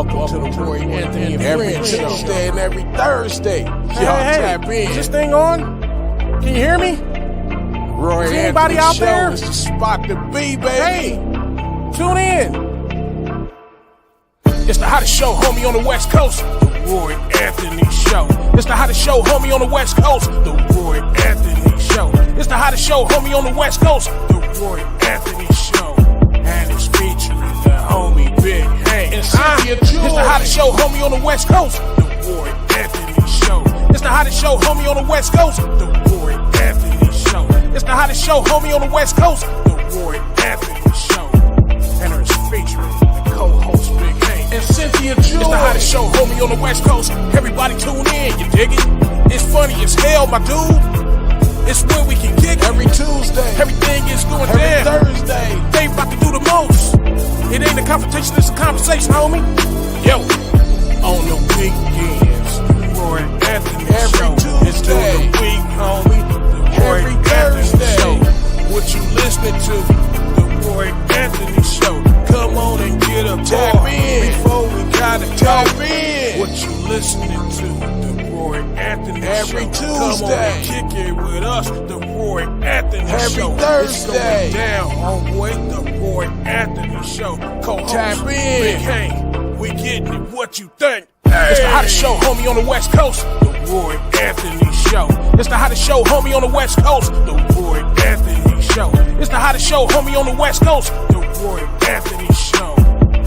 Welcome to the Roy Anthony and every Tuesday and every Thursday. Y'all tap in. Is this thing on? Can you hear me? Roy Is Anthony anybody out Show there? is the spot to be, baby. Hey, tune in. It's the hottest show, homie, on the West Coast. The Roy Anthony Show. It's the hottest show, homie, on the West Coast. The Roy Anthony Show. It's the hottest show, homie, on the West Coast. The Roy Anthony Show. And it's featuring the homie Big Hank and Cynthia. It's the hottest show, homie, on the West Coast. The Roy Anthony Show. It's the hottest show, homie, on the West Coast. The Roy Anthony Show. It's the hottest show, homie, on the West Coast. The Roy Anthony Show. And it's featuring the co-host Big Hank and Cynthia. It's the hottest show, homie, on the West Coast. Everybody tune in, you dig it? It's funny as hell, my dude. It's when we can kick every Tuesday. Everything is going every down. Thursday. They about to do the most. It ain't a confrontation, it's a conversation, homie. Yo, on the weekends, the Roy Anthony Every Show. Tuesday. It's during the week, homie. The Roy Every Anthony Thursday. Show. What you listening to? The Roy Anthony Show. Come on and get a Tap bar in. before we gotta Tap go. in. What you listening to? The Roy Anthony Every Show. Tuesday. Come on and kick it with us. The Roy Anthony Every Show. Thursday. It's going down, homeboy. The Roy Anthony Show. Co-host Tap in. Big Hank. We getting it. What you think? Hey. It's the hottest show, homie, on the West Coast. The Roy Anthony Show. It's the hottest show, homie, on the West Coast. The Roy Anthony Show. It's the hottest show, homie, on the West Coast. The Roy Anthony Show.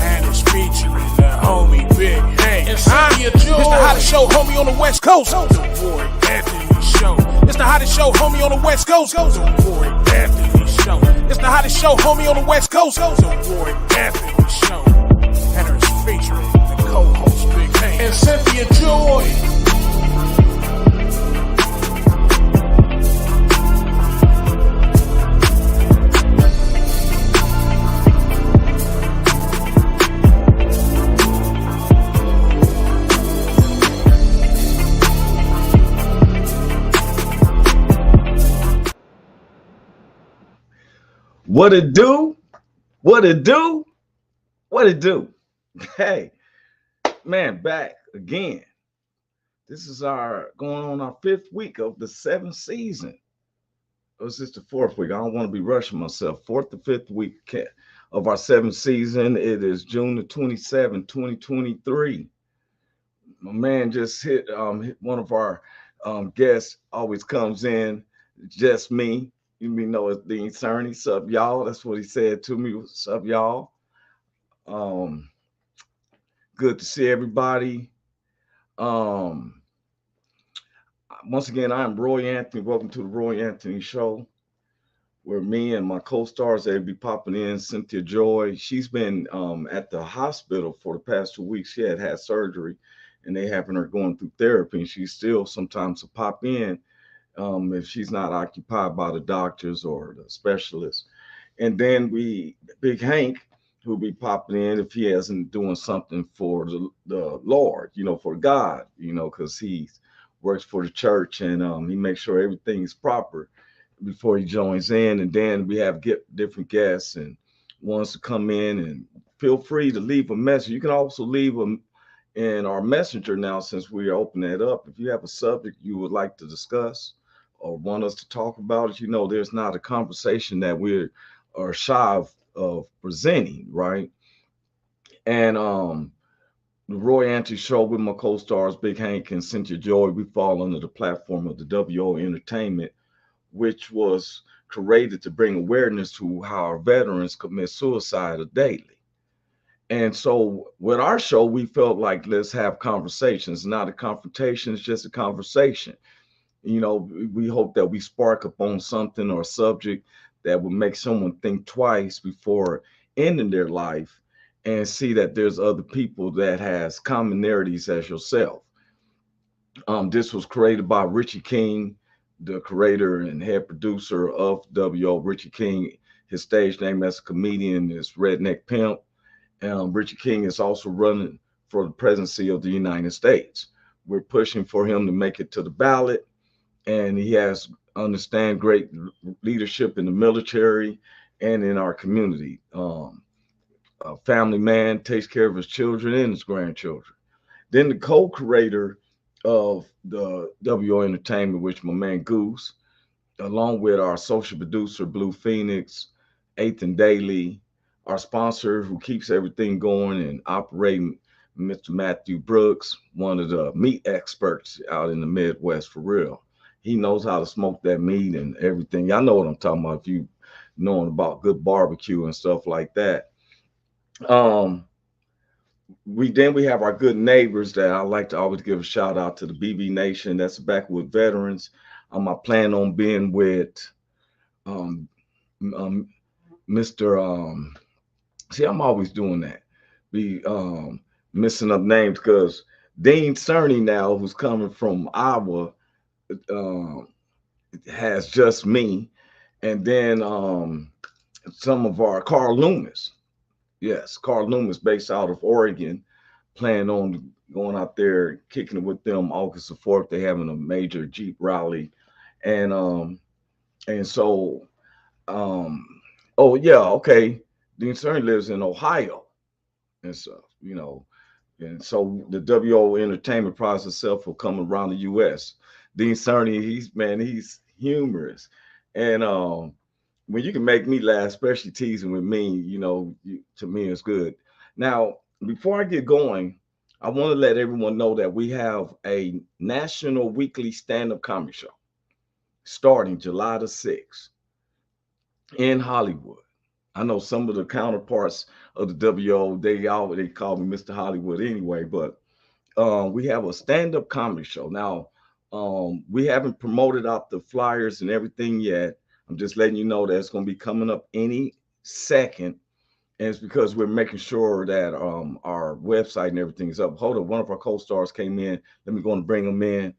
And it's featuring the homie Big Hank and Cynthia. It's the hottest show, homie, on the West Coast. The Roy Anthony Show. It's the hottest show, homie, on the West Coast. The Roy Anthony Show. It's the hottest show, homie, on the West Coast. The Roy Anthony Show. And it's featuring the co-host Big Hank And Cynthia Joy. What it do? What it do? What it do? Hey, man, back again. This is our going on our 5th week of the 7th season. Or is this the 4th week? I don't want to be rushing myself. 4th to 5th week of our 7th season. It is June the 27th, 2023. My man just hit one of our guests always comes in, just me. You know it's Dean Cerny. Sup, y'all? That's what he said to me. Sup, y'all? Good to see everybody. Once again, I'm Roy Anthony. Welcome to the Roy Anthony Show, where me and my co-stars, they be popping in. Cynthia Joy, she's been at the hospital for the past 2 weeks. She had surgery, and they having her going through therapy, and she still sometimes will pop in if she's not occupied by the doctors or the specialists. And then Big Hank, who'll be popping in if he hasn't doing something for the Lord, for God, because he works for the church, and he makes sure everything's proper before he joins in. And then we have different guests and ones to come in, and feel free to leave a message. You can also leave them in our messenger now, since we open that up. If you have a subject you would like to discuss or want us to talk about it, there's not a conversation that we are shy of presenting, right? And the Roy Anthony Show with my co-stars Big Hank and Cynthia Joy, we fall under the platform of the WO Entertainment, which was created to bring awareness to how our veterans commit suicide daily. And so with our show, we felt like, let's have conversations. Not a confrontation, it's just a conversation. We hope that we spark up on something or a subject that would make someone think twice before ending their life, and see that there's other people that has commonalities as yourself. This was created by Richie King, the creator and head producer of WO. Richie King, his stage name as a comedian is Redneck Pimp. Richie King is also running for the presidency of the United States. We're pushing for him to make it to the ballot, and he has great leadership in the military and in our community. a family man, takes care of his children and his grandchildren. Then the co-creator of the WO Entertainment, which my man Goose, along with our social producer Blue Phoenix, Eighth and Daily, our sponsor who keeps everything going and operating, Mr. Matthew Brooks, one of the meat experts out in the Midwest for real. He knows how to smoke that meat and everything. Y'all know what I'm talking about if you knowing about good barbecue and stuff like that. Um, we have our good neighbors that I like to always give a shout out to the BB Nation. That's Backwood Veterans. I plan on being with um, um, Mr. See, I'm always doing that. Be messing up names because Dean Cerny now, who's coming from Iowa, um, has just me, and then some of our Carl Loomis. Yes, Carl Loomis, based out of Oregon, planning on going out there kicking it with them August the 4th. They're having a major Jeep rally, and so oh yeah, okay. Dean Cerny lives in Ohio and stuff, you know. And so the WO Entertainment process itself will come around the US. Dean Cerny, he's humorous. And when you can make me laugh, especially teasing with me, to me it's good. Now, before I get going, I want to let everyone know that we have a national weekly stand-up comedy show starting July the 6th in Hollywood. I know some of the counterparts of the WO, they call me Mr. Hollywood anyway, but we have a stand-up comedy show. Now, we haven't promoted out the flyers and everything yet. I'm just letting you know that it's going to be coming up any second. And it's because we're making sure that our website and everything is up. Hold on, one of our co-stars came in. Let me go and bring them in.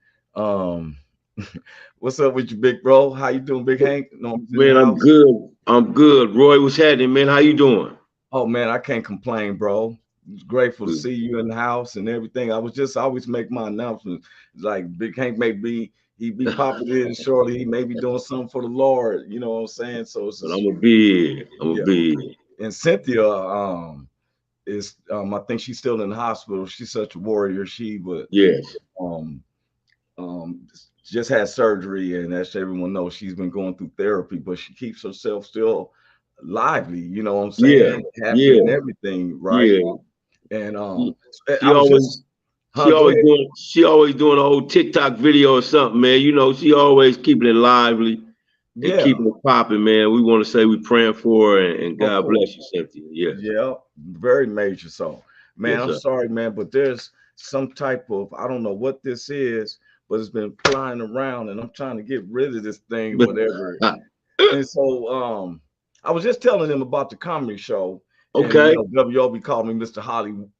What's up with you, big bro? How you doing, Big Hank? No, man, I'm good. I'm good. Roy, what's happening, man? How you doing? Oh man, I can't complain, bro. Grateful to see you in the house and everything. I always make my announcements. Like Big Hank he be popping in shortly. He may be doing something for the Lord. You know what I'm saying? So it's but I'm a big. And Cynthia is I think she's still in the hospital. She's such a warrior. She would yes. Just had surgery, and as everyone knows, she's been going through therapy, but she keeps herself still lively, you know what I'm saying? Yeah. Happy and everything, right? Yeah. And she always doing a whole TikTok video or something, man. You know, she always keeping it lively and keeping it popping, man. We want to say we praying for her and God bless you, Cynthia. Yeah, very major. So, man, yes, I'm sorry, man, but there's some type of, I don't know what this is, but it's been flying around and I'm trying to get rid of this thing, whatever. And so I was just telling them about the comedy show. Okay. And, WOB called me Mr. Hollywood,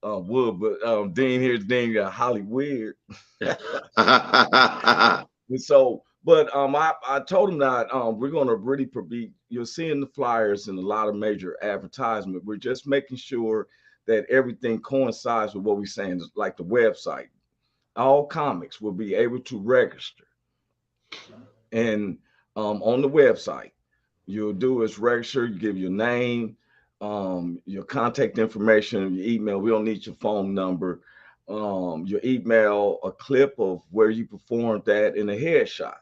but Dean got Holly weird. And so, but I told him that we're gonna really you're seeing the flyers and a lot of major advertisement. We're just making sure that everything coincides with what we're saying, like the website. All comics will be able to register. And on the website, you'll do is register, you give your name, your contact information, your email. We don't need your phone number. Your email, a clip of where you performed that in a headshot.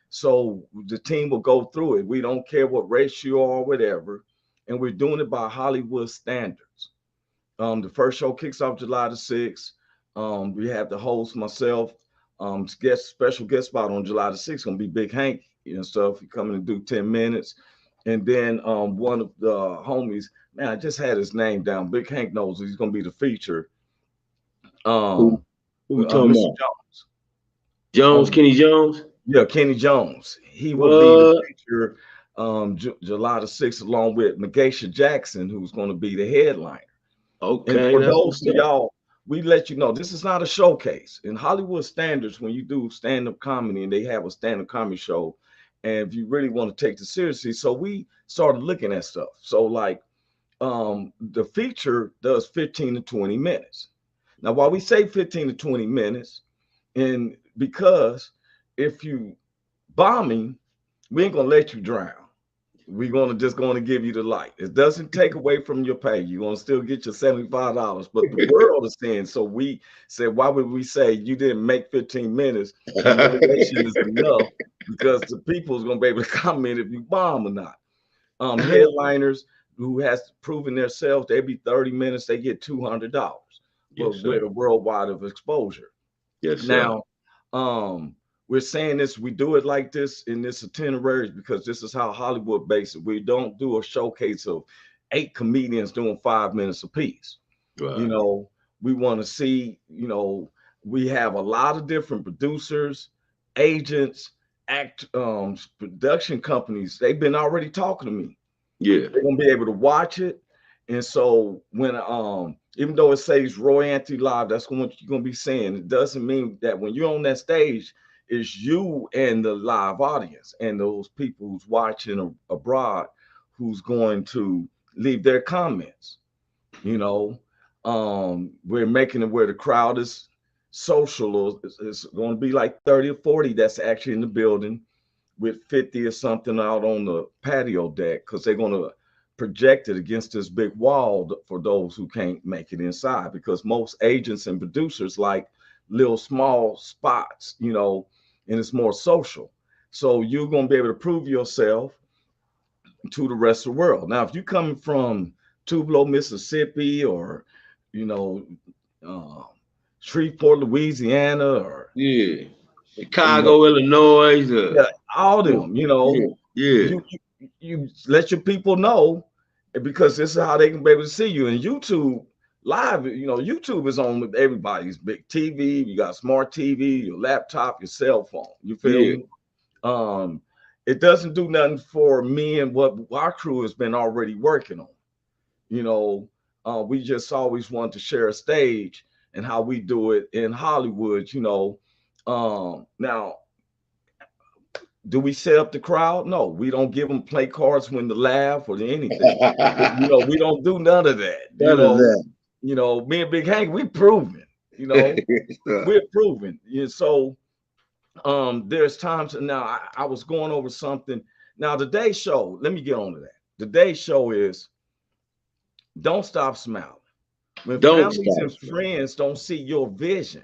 So the team will go through it. We don't care what race you are, whatever. And we're doing it by Hollywood standards. The first show kicks off July the 6th. We have the host, myself, special guest spot on July the 6th, gonna be Big Hank, stuff. He coming to do 10 minutes. And then one of the homies, man, I just had his name down. Big Hank knows he's gonna be the feature. Who we talking Mr. about? Jones, Kenny Jones? Yeah, Kenny Jones. He will be the feature July the 6th, along with Megasha Jackson, who's going to be the headliner. Okay. And for those of y'all, we let you know this is not a showcase. In Hollywood standards, when you do stand-up comedy and they have a stand-up comedy show, and if you really want to take it seriously, so we started looking at stuff. So like the feature does 15 to 20 minutes. Now, while we say 15 to 20 minutes, and because if you bombing, we ain't gonna let you drown. we're just gonna give you the light. It doesn't take away from your pay. You're gonna still get your $75, but the world is saying. So we said, why would we say you didn't make 15 minutes? Humiliation is enough because the people is gonna be able to comment if you bomb or not. Headliners who has proven themselves, they be 30 minutes, they get $200, but Yes, with a worldwide of exposure. Yes, sir. Now, we're saying this, we do it like this in this itinerary because this is how Hollywood based it. We don't do a showcase of 8 comedians doing 5 minutes apiece. Right. You know, we want to see, you know, we have a lot of different producers, agents, production companies. They've been already talking to me. Yeah. They're gonna be able to watch it. And so when even though it says Roy Anthony Live, that's what you're gonna be saying. It doesn't mean that when you're on that stage, it's you and the live audience and those people who's watching abroad who's going to leave their comments. You know, we're making it where the crowd is social. It's going to be like 30 or 40 that's actually in the building, with 50 or something out on the patio deck, because they're going to project it against this big wall for those who can't make it inside, because most agents and producers like little small spots, you know, and it's more social. So you're going to be able to prove yourself to the rest of the world. Now, if you come from Tupelo, Mississippi, or, you know, Shreveport, Louisiana, or Chicago, Illinois, yeah, all them, you know, you let your people know, because this is how they can be able to see you. And YouTube live, you know, YouTube is on with everybody's big TV. You got smart TV, your laptop, your cell phone. You feel me? It doesn't do nothing for me and what our crew has been already working on. You know, we just always want to share a stage and how we do it in Hollywood, you know. Now, do we set up the crowd? No, we don't give them play cards when to laugh or anything. You know, we don't do none of that. You know, me and Big Hank, we proven, you know, we're proven. Yeah, so there's times now I was going over something. Now, the day show, let me get on to that. The day show is don't stop smiling. When families and friends don't see your vision,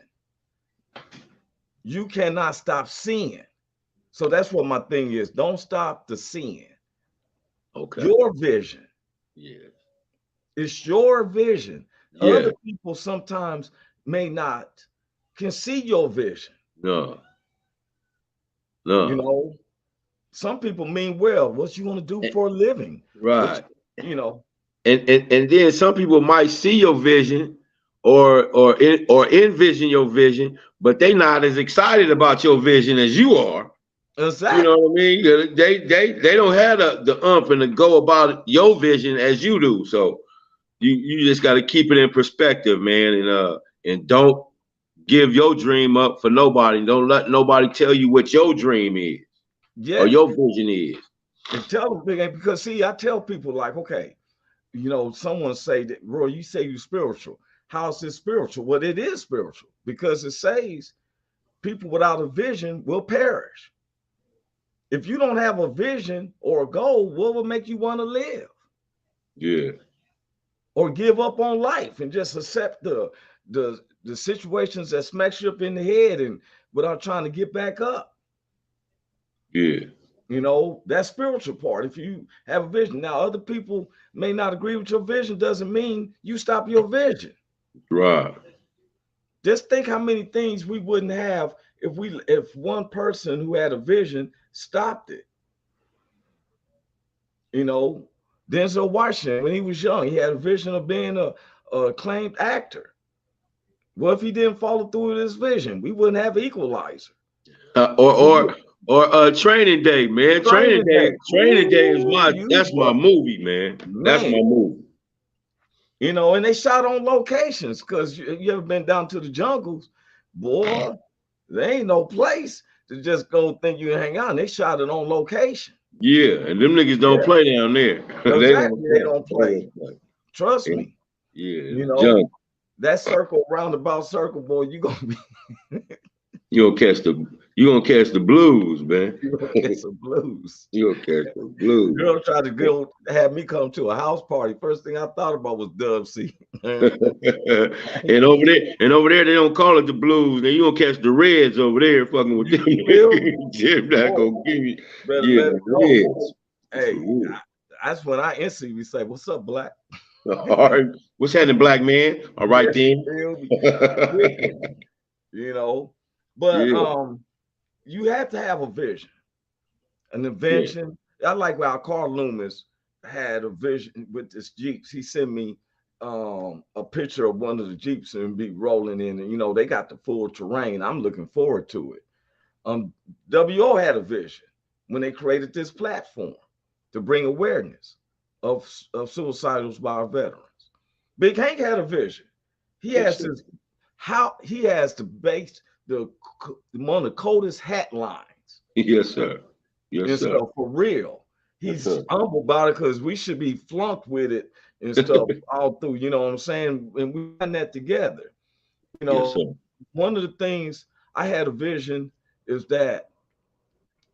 you cannot stop seeing. So that's what my thing is. Don't stop the seeing. Okay. Your vision. Yeah. It's your vision. Yeah. Other people sometimes may not can see your vision. No. You know, some people mean well. What you want to do for a living? Right. You know. And then some people might see your vision or envision your vision, but they not as excited about your vision as you are. Exactly. You know what I mean? They don't have the umph and to go about your vision as you do. So you just got to keep it in perspective, man, and don't give your dream up for nobody. Don't let nobody tell you what your dream is, or your vision is. And tell them, because see, I tell people like, okay, you know, someone say that, Roy, you say you're spiritual. How is this spiritual? Well, it is spiritual because it says people without a vision will perish. If you don't have a vision or a goal, what will make you want to live? Yeah. Or give up on life and just accept the situations that smacks you up in the head and without trying to get back up. Yeah. You know, that spiritual part. If you have a vision. Now, other people may not agree with your vision, doesn't mean you stop your vision. Right. Just think how many things we wouldn't have if one person who had a vision stopped it. You know, Denzel Washington, when he was young, he had a vision of being a acclaimed actor. Well, if he didn't follow through with his vision, we wouldn't have Equalizer. Or Training Day, man. Training Day is that's my movie, man. That's my movie. You know, and they shot on locations, because you ever been down to the jungles, boy, there ain't no place to just go think you can hang out. They shot it on location. Yeah, and them niggas don't play down there. Exactly, they don't play. Trust me. Yeah, you know, that circle, roundabout circle, boy, you gonna be you You gonna catch the blues, man. You gonna catch some blues. You gonna catch the blues. Girl tried to go have me come to a house party. First thing I thought about was Dub C. and over there, they don't call it the blues. Now you gonna catch the Reds over there, fucking with them. Jim not gonna give you, yeah, Better the go. Reds. Hey, that's when I instantly say, "What's up, Black?" All right, what's happening, black man? All right then. You know, but you have to have a vision, an invention. I like how Carl Loomis had a vision with this Jeeps. He sent me a picture of one of the Jeeps and be rolling in, and you know they got the full terrain. I'm looking forward to it. WO had a vision when they created this platform to bring awareness of suicidals by our veterans. Big Hank had a vision. He has this he has the base one of the coldest hat lines. Yes, sir. Yes, sir. For real. He's humble about it because we should be flunked with it and stuff all through, you know what I'm saying? And we find that together. You know, one of the things I had a vision is that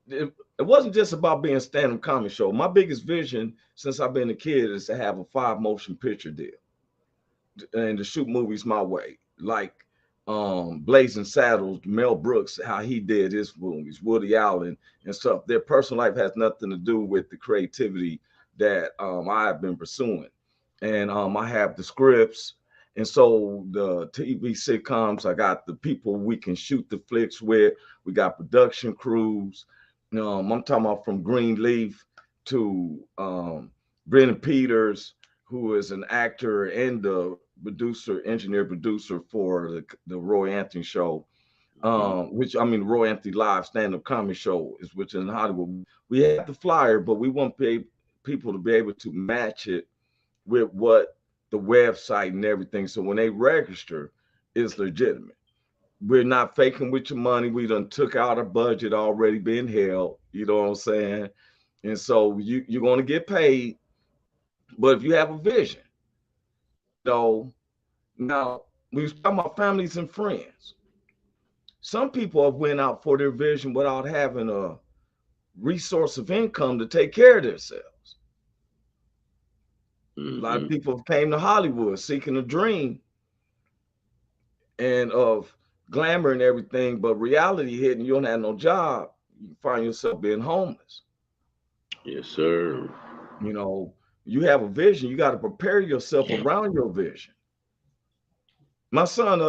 it wasn't just about being a stand-up comedy show. My biggest vision since I've been a kid is to have a 5 motion picture deal and to shoot movies my way, like Blazing Saddles, Mel Brooks, how he did his movies, Woody Allen and stuff. Their personal life has nothing to do with the creativity that I have been pursuing. And I have the scripts. And so the TV sitcoms, I got the people we can shoot the flicks with. We got production crews. I'm talking about from Greenleaf to Brennan Peters, who is an actor and the engineer producer for the Roy Anthony show, which I mean Roy Anthony Live stand-up comedy show is which in Hollywood. We have the flyer, but we want people to be able to match it with what the website and everything. So when they register, it's legitimate. We're not faking with your money. We done took out a budget already being held. You know what I'm saying? And so you're going to get paid. But if you have a vision, so now we was talking about families and friends. Some people have went out for their vision without having a resource of income to take care of themselves. A lot of people came to Hollywood seeking a dream and of glamour and everything, but reality hit and you don't have no job, you find yourself being homeless. Yes, sir. You know, you have a vision, you got to prepare yourself around your vision. My son,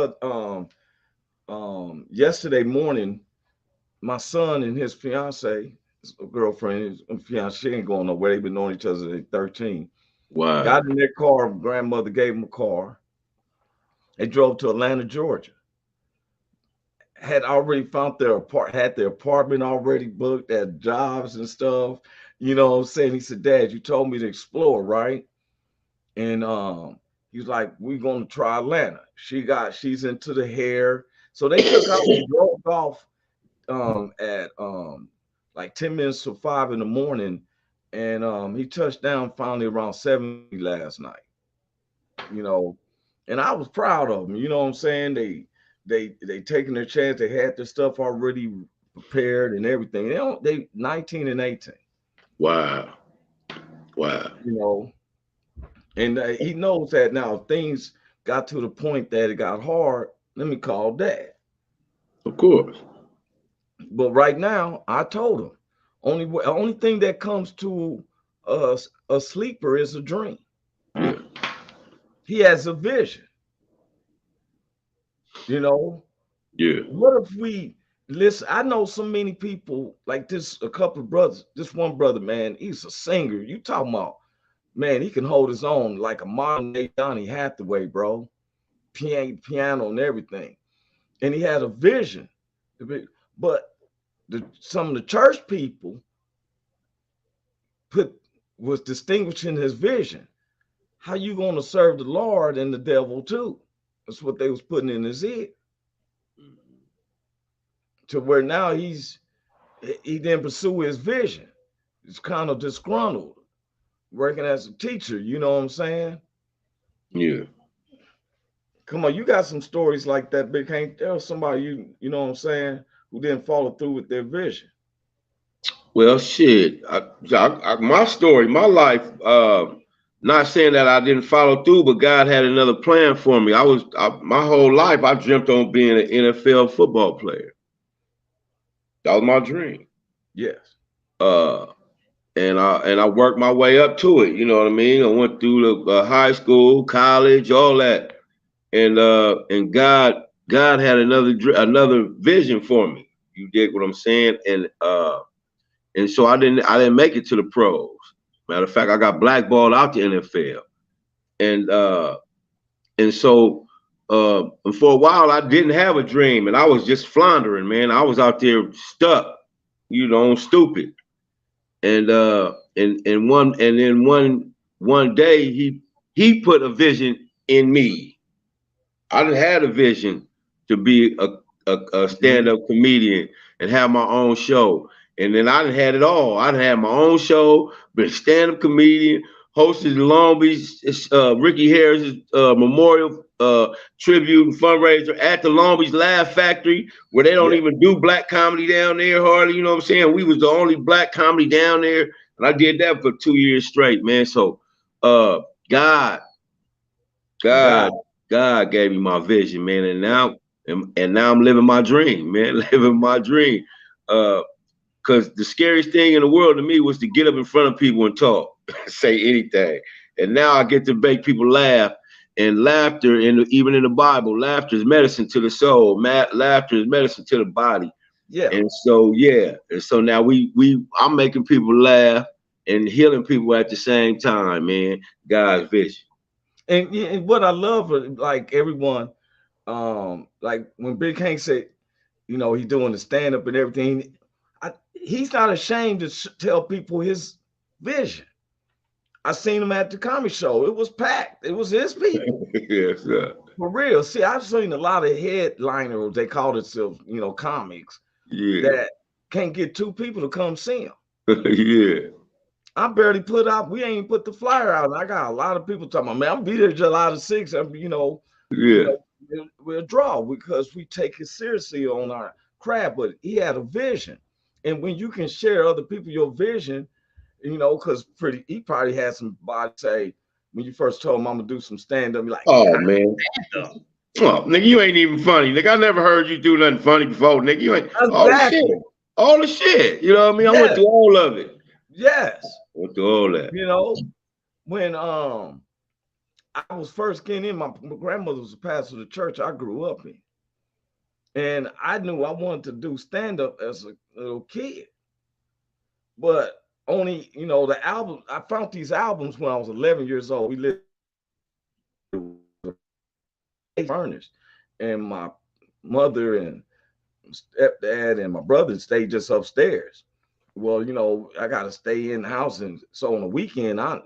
yesterday morning, my son and his fiance, his girlfriend, his fiance, she ain't going nowhere. They've been knowing each other since they're 13. Wow. Got in their car, grandmother gave them a car. They drove to Atlanta, Georgia. Had already found had their apartment already booked, had jobs and stuff. You know what I'm saying? He said, Dad, you told me to explore, right? And he was like, we're gonna try Atlanta. She's into the hair. So they took out and drove off at like 10 minutes to 5 in the morning. And he touched down finally around 7 last night. You know, and I was proud of them. You know what I'm saying? They taking their chance. They had their stuff already prepared and everything. They 19 and 18. Wow. Wow. You know, and he knows that now if things got to the point that it got hard, let me call Dad. Of course. But right now, I told him, only thing that comes to a sleeper is a dream. Yeah. He has a vision. You know? Yeah. What if we listen? I know so many people like this, a couple of brothers, this one brother, man, he's a singer. You talking about, man, he can hold his own like a modern day Donny Hathaway, bro. Piano and everything. And he had a vision. But some of the church people was distinguishing his vision. How you going to serve the Lord and the devil too? That's what they was putting in his head. To where now he didn't pursue his vision. He's kind of disgruntled, working as a teacher. You know what I'm saying? Yeah. Come on, you got some stories like that, Big Hank. There was somebody you know what I'm saying, who didn't follow through with their vision? Well, shit. My story, my life. Not saying that I didn't follow through, but God had another plan for me. My whole life I dreamt on being an NFL football player. That was my dream. Yes. And I worked my way up to it. You know what I mean? I went through the high school, college, all that, and God had another vision for me. You dig what I'm saying? And so I didn't make it to the pros. Matter of fact, I got blackballed out the NFL, and so for a while I didn't have a dream, and I was just floundering, man. I was out there stuck, stupid. And then one day he put a vision in me. I didn't have a vision to be a stand-up comedian and have my own show. And then I done had it all. I done had my own show, been a stand-up comedian, hosted the Long Beach Ricky Harris Memorial Tribute and fundraiser at the Long Beach Laugh Factory, where they don't even do black comedy down there hardly. You know what I'm saying? We was the only black comedy down there, and I did that for 2 years straight, man. So God gave me my vision, man, and now I'm living my dream, man, living my dream. Because the scariest thing in the world to me was to get up in front of people and talk, say anything. And now I get to make people laugh. And laughter, even in the Bible, laughter is medicine to the soul. Laughter is medicine to the body. Yeah. And so, And so now I'm making people laugh and healing people at the same time, man. God's vision. And what I love, like everyone, like when Big Hank said, he's doing the stand-up and everything, he's not ashamed to tell people his vision. I seen him at the comedy show. It was packed. It was his people. Yes, sir. For real. See, I've seen a lot of headliners, they call themselves, comics, that can't get two people to come see him. Yeah. I barely we ain't put the flyer out. I got a lot of people talking about, man, I'll be there July the 6th. We'll draw because we take it seriously on our craft. But he had a vision. And when you can share other people your vision, because he probably had somebody say, when you first told him I'm gonna do some stand-up, you're like, oh man, oh, nigga, you ain't even funny. Nigga, I never heard you do nothing funny before, nigga. You ain't exactly. all the shit. You know what I mean? I went through all of it. Yes. Went through all that. When I was first getting in, my grandmother was a pastor of the church I grew up in. And I knew I wanted to do stand-up as a little kid. But only, the album, I found these albums when I was 11 years old. We lived in furnished, and my mother and stepdad and my brother stayed just upstairs. Well, I got to stay in the house. And so on the weekend, I'm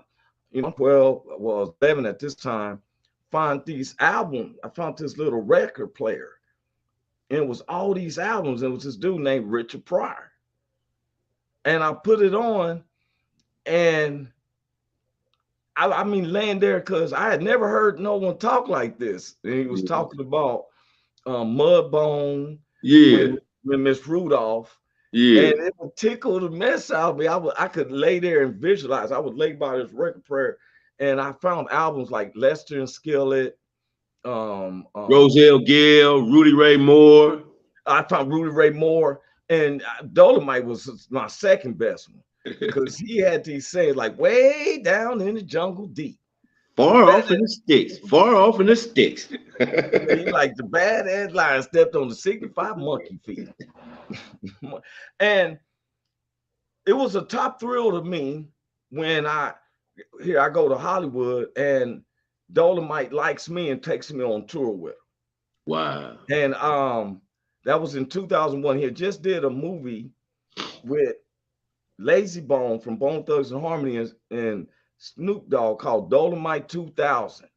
12, well, 11 at this time, find these albums. I found this little record player. And it was all these albums. And it was this dude named Richard Pryor. And I put it on, and I mean, laying there, because I had never heard no one talk like this. And he was talking about Mudbone, when Miss Rudolph. Yeah. And it would tickle the mess out of me. I could lay there and visualize. I would lay by this record player, and I found albums like Lester and Skillet, Roselle Gill, Rudy Ray Moore. I found Rudy Ray Moore. And Dolomite was my second best one, because he had these sayings like, way down in the jungle deep. Far off in the sticks. Far off in the sticks. He like the bad headline stepped on the 65 monkey feet. And it was a top thrill to me when I go to Hollywood and Dolomite likes me and takes me on tour with him. Wow. And that was in 2001. He had just did a movie with Lazy Bone from Bone Thugs and Harmony and Snoop Dogg called Dolomite 2000.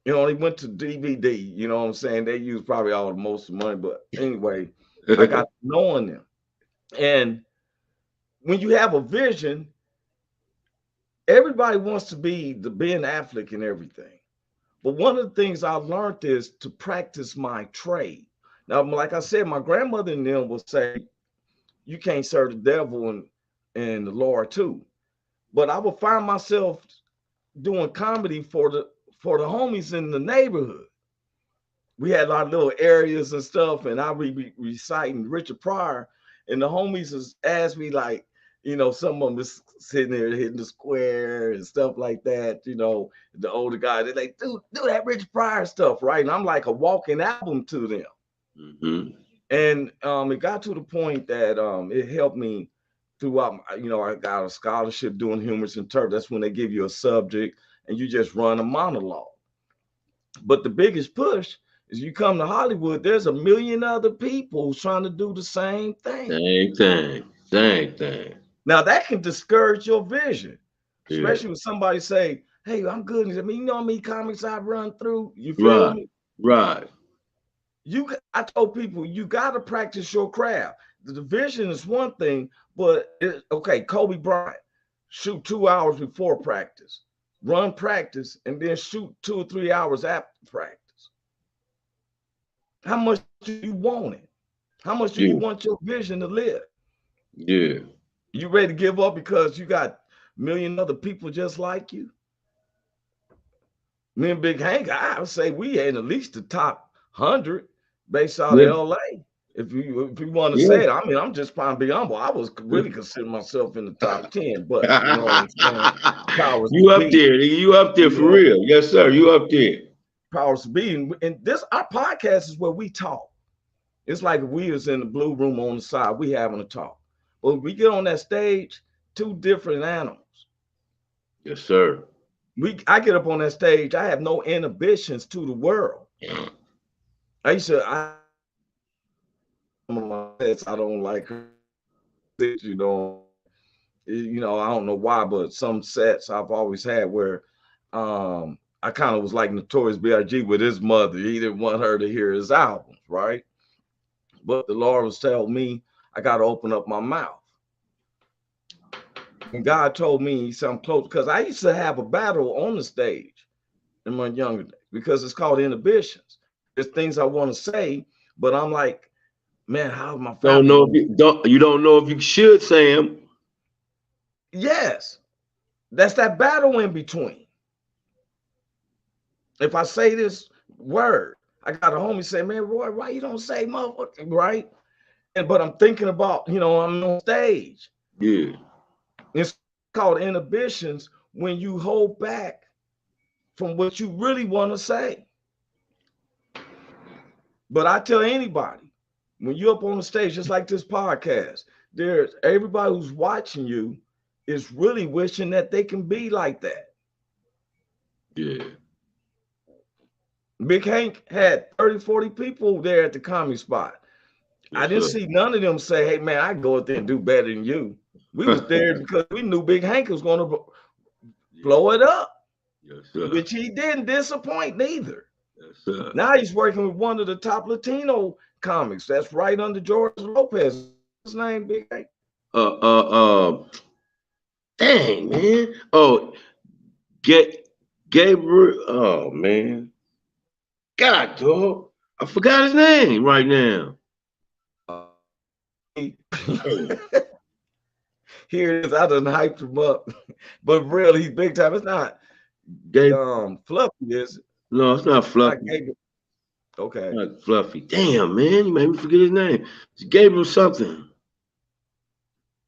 He went to DVD. You know what I'm saying? They used probably all the most of the money, but anyway, I got knowing them. And when you have a vision, everybody wants to be the Ben Affleck and everything. But one of the things I learned is to practice my trade. Now, like I said, my grandmother and them will say, you can't serve the devil and the Lord too. But I would find myself doing comedy for the homies in the neighborhood. We had our little areas and stuff, and I would be reciting Richard Pryor, and the homies is asked me like, some of them is sitting there hitting the square and stuff like that. The older guys, they're like, dude, do that Richard Pryor stuff, right? And I'm like a walking album to them. Mm-hmm. And it got to the point that it helped me throughout. I got a scholarship doing humorous interpret. That's when they give you a subject and you just run a monologue. But the biggest push is you come to Hollywood, there's a million other people trying to do the same thing. Same thing. Same thing. Now that can discourage your vision, Yeah. especially when somebody say, "Hey, I'm good." I mean, you know how many comics I've run through. You feel Right. me? Right. I told people you got to practice your craft. The vision is one thing, but okay, Kobe Bryant, shoot 2 hours before practice, run practice, and then shoot 2 or 3 hours after practice. How much do you want it? How much do you Yeah. want your vision to live? Yeah. You ready to give up because you got a million other people just like you? Me and Big Hank, I would say we had at least the top 100 based out of Yeah. LA. If you want to Yeah. say it, I mean, I'm just trying to be humble. I was really considering myself in the top 10, but you know what I'm saying? Powers to You up be, there. You up there you for know, real. Yes, sir. You up there. powers to be. And this, our podcast is where we talk. It's like we was in the blue room on the side, we having a talk. But we get on that stage, two different animals. Yes, sir. I get up on that stage, I have no inhibitions to the world. I used to, I don't like her, I don't know why, but some sets I've always had where I kind of was like Notorious B.I.G. with his mother. He didn't want her to hear his albums, right? But the Lord was telling me I got to open up my mouth. And God told me, he said, I'm close, because I used to have a battle on the stage in my younger days because it's called inhibitions. There's things I want to say, but I'm like, man, how's my Don't family know if going? you don't know if you should say them. Yes, that's that battle in between. If I say this word, I got a homie say, man, Roy, why you don't say motherfucker, right? But I'm thinking about, I'm on stage. Yeah. It's called inhibitions when you hold back from what you really want to say. But I tell anybody, when you're up on the stage, just like this podcast, there's everybody who's watching you is really wishing that they can be like that. Yeah. Big Hank had 30, 40 people there at the comedy spot. Yes, I didn't sir. see none of them say, hey, man, I go out there and do better than you. We was there because we knew Big Hank was going to blow it up, Yes, sir. which he didn't disappoint neither. Yes, sir. Now he's working with one of the top Latino comics. That's right under George Lopez. His name, Big Hank. Dang, man. Oh, Gabriel. Oh, man. God, dog. I forgot his name right now. Here it is. I done hyped him up, but really, he's big time. It's not Fluffy, is it? No, it's not Fluffy. Okay. Not Fluffy. Damn, man. You made me forget his name. It's Gabriel something.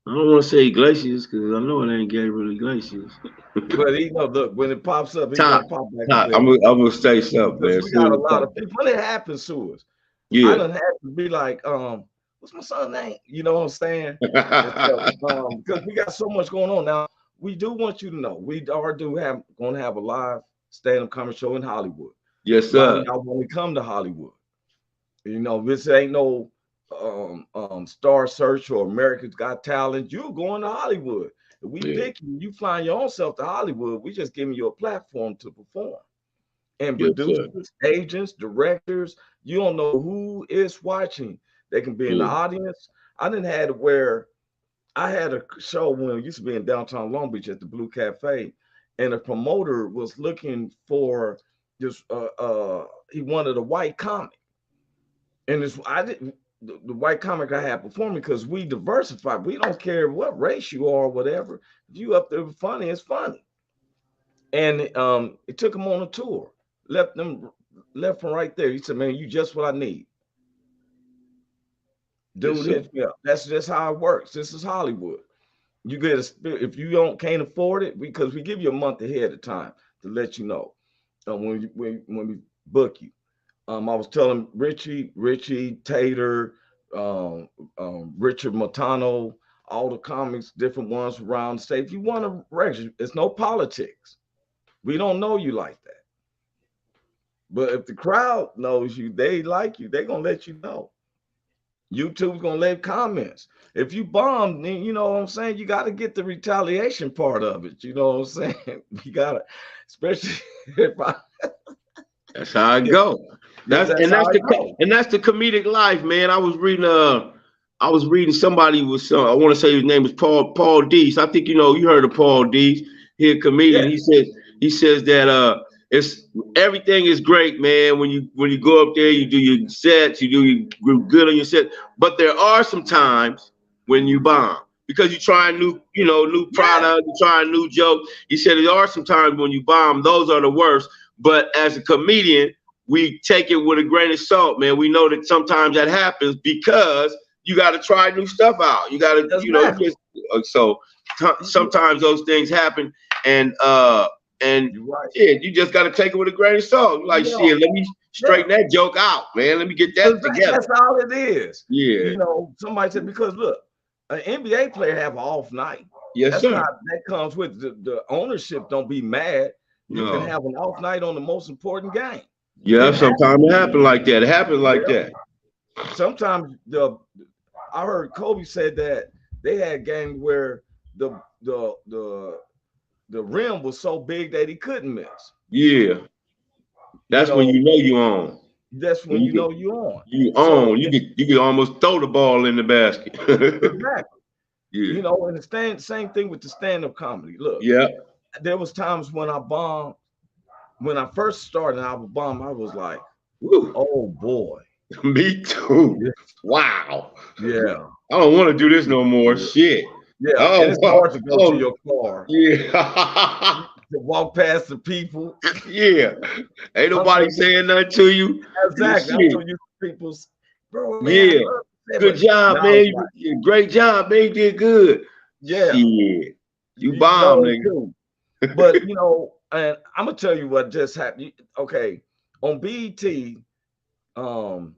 I don't want to say Iglesias because I know it ain't Gabriel Iglesias. But look, when it pops up, he's Top, gonna pop back. top. I'm gonna say something, man. We got a lot of people. When it happens to us, I Yeah. done had to be like, what's my son's name? You know what I'm saying? Because we got so much going on now. We do want you to know we going to have a live stand-up comedy show in Hollywood. Yes, A lot sir. of y'all when we come to Hollywood. This ain't no Star Search or America's Got Talent. You're going to Hollywood. If we pick you flying your own self to Hollywood. We just giving you a platform to perform. And Yes, producers, agents, directors, you don't know who is watching. They can be in the audience. I didn't have it where I had a show when I used to be in downtown Long Beach at the Blue Cafe, and the promoter was looking for this. He wanted a white comic, And it's I didn't the white comic I had before me because we diversify. We don't care what race you are or whatever. If you up there funny, it's funny. And it took him on a tour, left from right there. He said, "Man, you just what I need." Yes, Dude sir. hit me up. That's just how it works. This is Hollywood. You get if you can't afford it, because we give you a month ahead of time to let you know when we book you. I was telling Richie Tater, Richard Montano, all the comics, different ones around the state. If you want to register, it's no politics. We don't know you like that. But if the crowd knows you, they like you, they're gonna let you know. YouTube's gonna leave comments. If you bomb, then you know what I'm saying. You got to get the retaliation part of it. You know what I'm saying. You gotta, especially if I. That's how I go. That's how I go. That's the comedic life, man. I was reading somebody was I want to say his name is Paul Dees. I think you heard of Paul Dees. He a comedian. Yeah, He says that it's everything is great, man. When you go up there, you do your sets, you're good on your set. But there are some times when you bomb because you're trying new yeah, product, you're trying new jokes. He said there are some times when you bomb, those are the worst. But as a comedian, we take it with a grain of salt, man. We know that sometimes that happens because you got to try new stuff out. You got to, exactly. sometimes those things happen, and You're right. yeah, you just got to take it with a grain of salt. Like, You know, shit, let me yeah, straighten that joke out, man. Let me get that because together. that's all it is. Yeah, You know, somebody said because look, an NBA player have an off night. yes, That's sir. not that comes with the ownership. Don't be mad. You can No, have an off night on the most important game. yeah, It sometimes happens. it happened like that. It happened like Yeah. that. Sometimes I heard Kobe said that they had games where the the the the rim was so big that he couldn't miss. Yeah, You that's when know, you know you on. that's When when you you get know you're on. you So on, you can almost throw the ball in the basket. exactly. Yeah, And the same thing with the stand-up comedy. Look, yeah. there was times when I bombed. When I first started, I would bomb. I was like, Woo. "Oh boy, Me too. yeah, Wow. yeah, I don't want to do this no more. Shit. yeah." And Oh, it's hard to go to oh, your car yeah. to walk past the people. Yeah. Ain't I'm so nobody used, saying nothing to you. exactly. I'm Shit. so used to people's, bro, man. I Yeah. love it, Good but job, now it's man. like, Great job, man. You did good. yeah, Shit. You you bomb, know it nigga. too. But and I'm gonna tell you what just happened. Okay, on BET, um,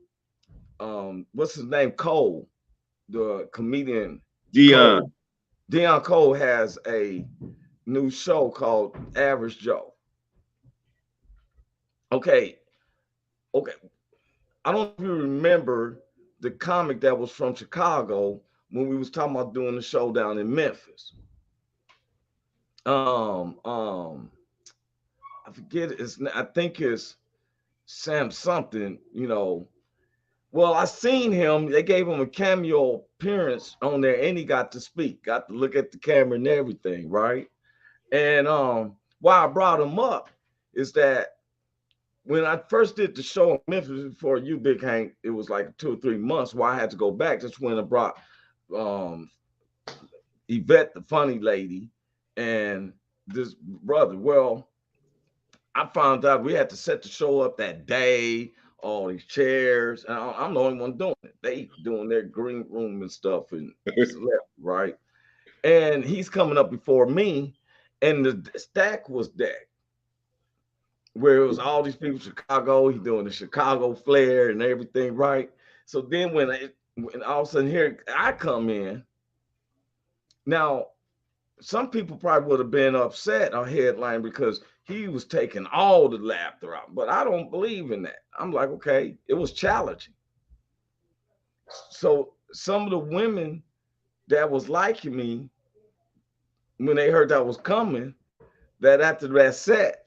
what's his name? Cole, the comedian Cole. Dion. Dion Cole has a new show called Average Joe. Okay, okay. I don't know if you remember the comic that was from Chicago when we was talking about doing the show down in Memphis. Um, um, I forget I think it's Sam something, Well, I seen him. They gave him a cameo appearance on there, and he got to speak, got to look at the camera and everything, right? And why I brought him up is that when I first did the show in Memphis before you, Big Hank, it was like 2 or 3 months where I had to go back. That's when I brought um, Yvette, the funny lady, and this brother. Well, I found out we had to set the show up that day, all these chairs, and I'm the only one doing it. They doing their green room and stuff and select, right? And he's coming up before me, and the stack was decked where it was all these people, Chicago. He doing the Chicago flair and everything, right? So then when all of a sudden here I come in, now some people probably would have been upset or headline because he was taking all the laughter out, but I don't believe in that. I'm like, okay, it was challenging. So some of the women that was liking me when they heard that was coming, that after that set,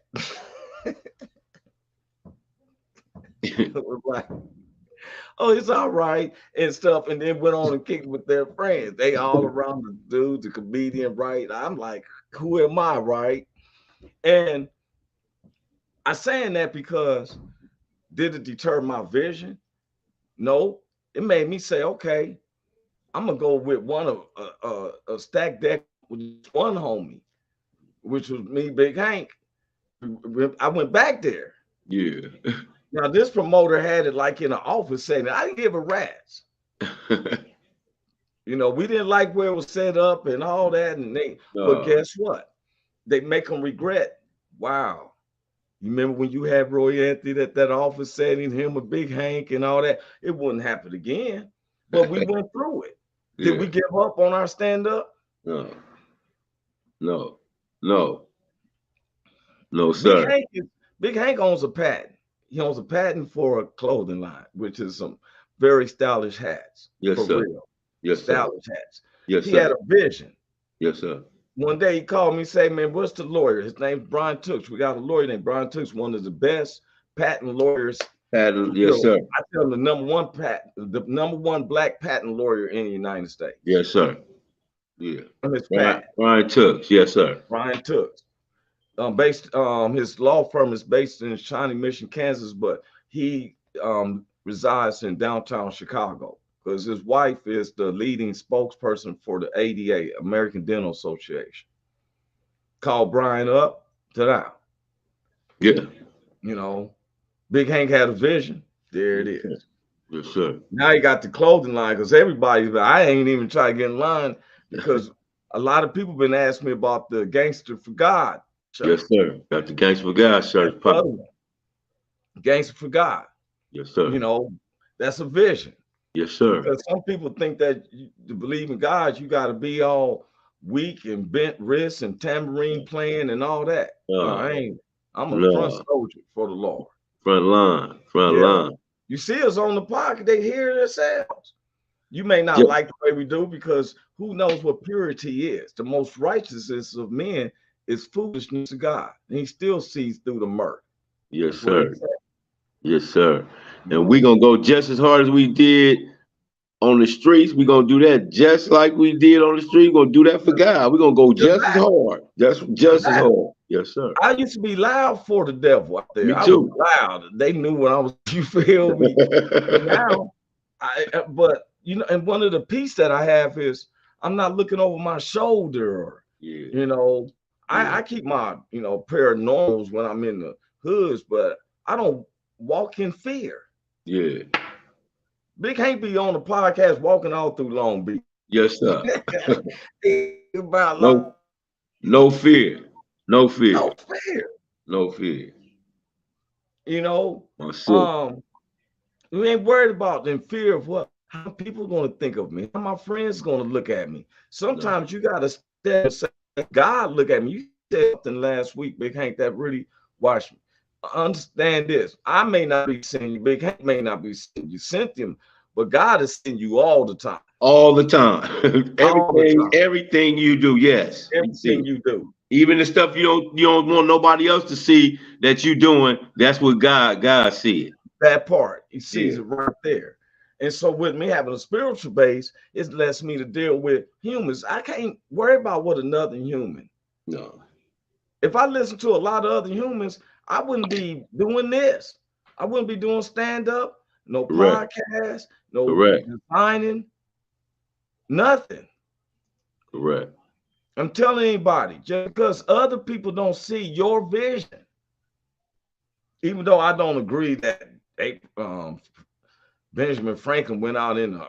was like, oh, it's all right and stuff, and then went on and kicked with their friends. They all around the dude, the comedian, right? I'm like, who am I, right? And I saying that because did it deter my vision? No, it made me say, okay, I'm gonna go with one of a stack deck with one homie, which was me, Big Hank. I went back there. Yeah. Now this promoter had it like in an office setting. I didn't give a rat's. You know, we didn't like where it was set up and all that, but guess what? They make them regret. Wow. You remember when you had Roy Anthony at that office setting, him with Big Hank and all that? It wouldn't happen again. But we went through it. Did we give up on our stand-up? No. No, sir. Big Hank owns a patent. He owns a patent for a clothing line, which is some very stylish hats. Yes, for sir. Real. Yes, stylish sir. hats. Yes, he sir. had a vision. Yes, sir. One day he called me and said, man, what's the lawyer? His name's Brian Tooks. We got a lawyer named Brian Tooks, one of the best patent lawyers. Yes, sir. I tell him the number one black patent lawyer in the United States. Yes, sir. Yeah. Brian Tooks. Yes, sir. Brian Tooks. His law firm is based in Shawnee Mission, Kansas, but he resides in downtown Chicago because his wife is the leading spokesperson for the ADA, American Dental Association. Call Brian up to now. Yeah. You know, Big Hank had a vision. There it is. Yes, sir. Now he got the clothing line because I ain't even trying to get in line because a lot of people been asking me about the Gangster for God shirt. Yes, sir. Got the Gangster for God shirt. Gangster for God. Yes, sir. You know, that's a vision. Yes, sir. Because some people think that to believe in God, you got to be all weak and bent wrists and tambourine playing and all that. I'm a front soldier for the Lord. Front line. You see us on the pocket, they hear themselves. You may not like the way we do because who knows what purity is. The most righteousness of men is foolishness to God. And he still sees through the murk. Yes, sir. Yes, sir. And we're going to go just as hard as we did on the streets. We're going to do that just like we did on the street. We're going to do that for God. We're going to go just as hard. Just as hard. Yes, sir. I used to be loud for the devil out there. Me too. I was loud. They knew when I was, you feel me? But now, you know, and one of the pieces that I have is I'm not looking over my shoulder. You know, I keep my, you know, paranormals when I'm in the hoods, but I don't walk in fear. Yeah. Big Hank be on the podcast walking all through Long Beach. Yes, sir. No fear. No fear. You know, we ain't worried about in fear of what how people going to think of me, how my friends going to look at me. Sometimes you got to step and say, God, look at me. You said something last week, Big Hank, that really watched me. Understand this. I may not be seeing you, Big Hank may not be seeing you, Cynthia, but God is seeing you all the time. All the time. Everything you do, yes. Everything you do. Even the stuff you don't want nobody else to see that you doing, that's what God sees. That part. He sees it right there. And so with me having a spiritual base, it lets me to deal with humans. I can't worry about what another human. No. If I listen to a lot of other humans, I wouldn't be doing this. I wouldn't be doing stand-up, no podcast, no designing, nothing. Correct. I'm telling anybody, just because other people don't see your vision, even though I don't agree that Benjamin Franklin went out in a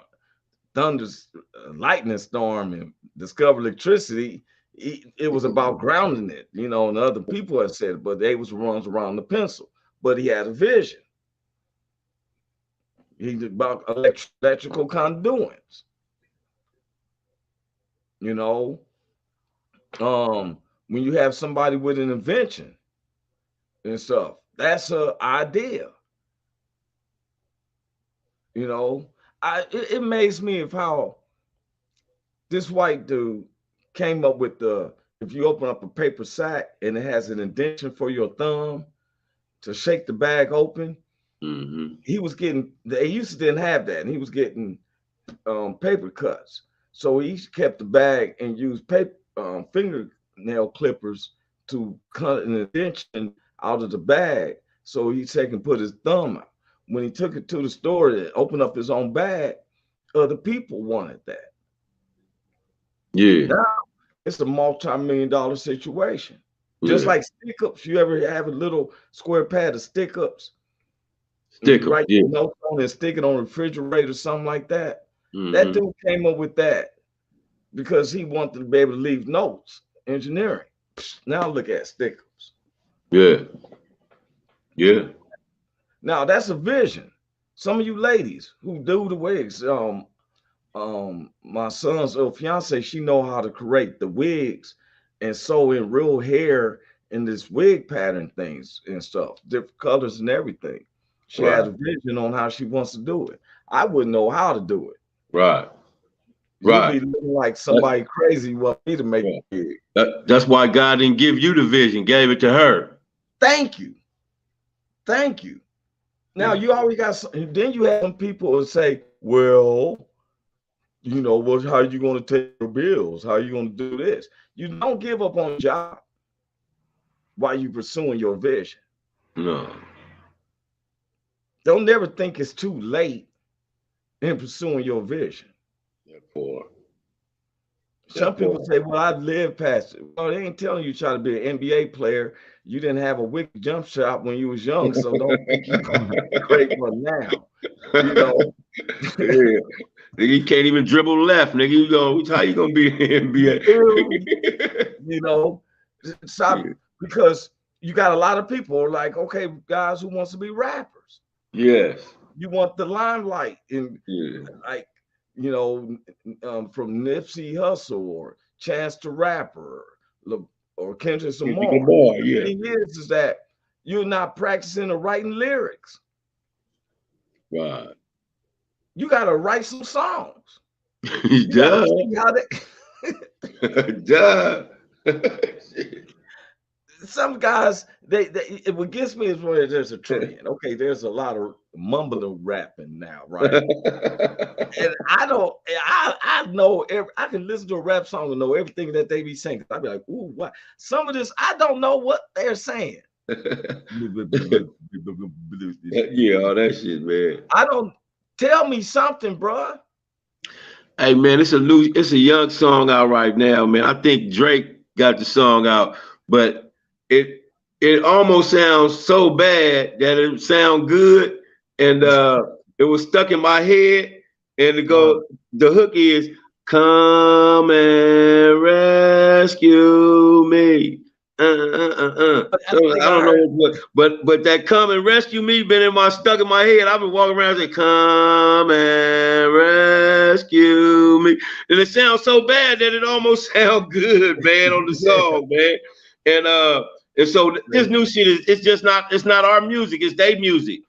lightning storm and discovered electricity, it was about grounding it, you know, and other people have said it, but they was the ones around the pencil. But he had a vision. He did about electrical conduits. You know, when you have somebody with an invention and stuff, that's an idea. You know, it amazed me of how this white dude came up with if you open up a paper sack and it has an indentation for your thumb to shake the bag open, he was getting, they used to didn't have that, and he was getting paper cuts. So he kept the bag and used paper fingernail clippers to cut an indentation out of the bag so he can put his thumb out. when he took it to the store to open up his own bag, other people wanted that. Yeah. Now it's a multi-million-dollar situation. Just like stick-ups. You ever have a little square pad of stick-ups? Stick 'em, write yeah. notes on and stick it on the refrigerator, something like that. That dude came up with that because he wanted to be able to leave notes. Engineering. Now look at stickers. Yeah. Yeah. Now that's a vision. Some of you ladies who do the wigs, my son's fiance, she know how to create the wigs and sew in real hair in this wig pattern things and stuff, different colors and everything. She has a vision on how she wants to do it. I wouldn't know how to do it. Right. You'd be looking like somebody crazy want me to make a wig. That's why God didn't give you the vision, gave it to her. Thank you. Thank you. Now you always got, then you have some people who say, well, you know, well, how are you going to take your bills? How are you going to do this? You don't give up on the job while you're pursuing your vision. No. Don't never think it's too late in pursuing your vision. Therefore. Some people say, well, I've lived past it. Well, they ain't telling you try to be an NBA player. You didn't have a wicked jump shot when you was young, so don't think you're going to be a great one now. You know? Yeah. Nigga, you can't even dribble left, nigga. You go, how you gonna be in the NBA? You know, stop, because you got a lot of people like, okay, guys who wants to be rappers. Yes. You want the limelight and like, you know, from Nipsey Hussle or Chance the Rapper or Kendrick Lamar. The thing is that you're not practicing or writing lyrics. Right. You gotta write some songs. Duh. Duh. Some guys, what gets me is where there's a trend. Okay, there's a lot of mumbling rapping now, right? And I know I can listen to a rap song and know everything that they be saying. I'd be like, ooh, what? Some of this, I don't know what they're saying. Yeah, all that shit, man. I don't. Tell me something, bro. Hey, man, it's a young song out right now, man. I think Drake got the song out, but it almost sounds so bad that it sound good, and it was stuck in my head. And the hook is "Come and rescue me." So, I don't know what, but that "come and rescue me" been stuck in my head. I've been walking around saying "come and rescue me," and it sounds so bad that it almost sounds good, man, on the song, man. And so this new shit it's not our music, it's their music.